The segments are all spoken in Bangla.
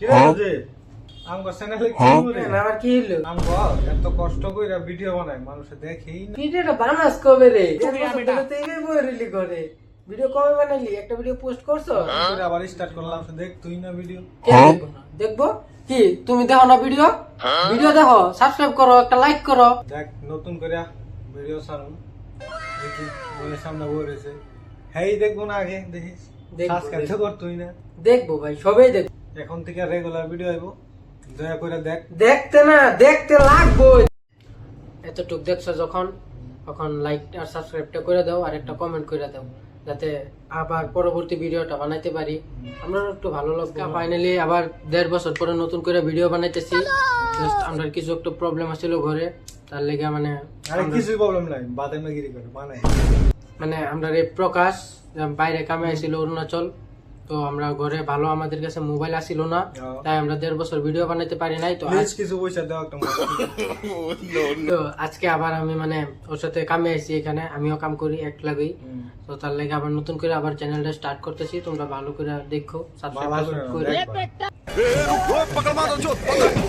কি হইছে আমগো চ্যানেলে কি হইছে না আর কি হলো আমগো এত কষ্ট কইরা ভিডিও বানাই মানুষ দেখেই না ভিডিওটা বানাস কবে রে তেই বইরিলি করে ভিডিও কবে বানাইলি একটা ভিডিও পোস্ট করছো করে আবার স্টার্ট করলাম দেখ তুই না ভিডিও দেখবো কি তুমি দেখো না ভিডিও ভিডিও দেখো সাবস্ক্রাইব করো একটা লাইক করো দেখ নতুন করে ভিডিও ছাড়ু দেখি বলে সামনে বলেছে হেই দেখবো না আগে দেখিস দেখবো, সাবস্ক্রাইব তো কর তুই না দেখবো ভাই সবাই দেখবো এখন থেকে রেগুলার ভিডিও আইবো দয়া করে দেখ দেখতে না দেখতে লাগবো এতটুক দেখছো যখন তখন লাইক আর সাবস্ক্রাইবটা করে দাও আর একটা কমেন্ট করে দাও যাতে আবার পরবর্তী ভিডিওটা বানাইতে পারি আমরা একটু ভালো লাগবে ফাইনালি আবার 1.5 বছর পরে নতুন করে ভিডিও বানাইতেছি জাস্ট আমরা কিছু একটু প্রবলেম আছিল ঘরে তার লেগে মানে আরে কিছুই প্রবলেম নাই বাদামগিরি করে বানাই মানে আমরা এই প্রকাশ বাইরে কামে আসছিল অরুণাচল তো আমরা ঘরে ভালো আমাদের কাছে মোবাইল আসিল না তাই আমরা 1.5 বছর ভিডিও বানাইতে পারি নাই তো প্লিজ কিছু পয়সা দাও একটা তো আজকে আবার আমি মানে ওর সাথে কামে আসছি এখানে আমিও কাম করি এক লাগেই তো তার লাগে আবার নতুন করে আবার চ্যানেলটা স্টার্ট করতেছি তোমরা ভালো করে দেখো সাবস্ক্রাইব করে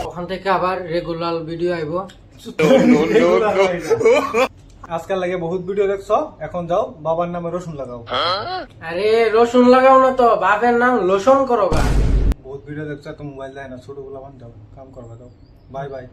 ওখান থেকে আবার রেগুলার ভিডিও আইবো আজকাল লাগে বহুত ভিডিও দেখছো এখন যাও বাবার নামে রসুন লাগাও আরে রসুন লাগাও না তো বাপের নাম লোশন করো গা বহুত ভিডিও দেখছো তো মোবাইল দেয় না ছোটগুলা বান যাও কাম করবা যাও বাই বাই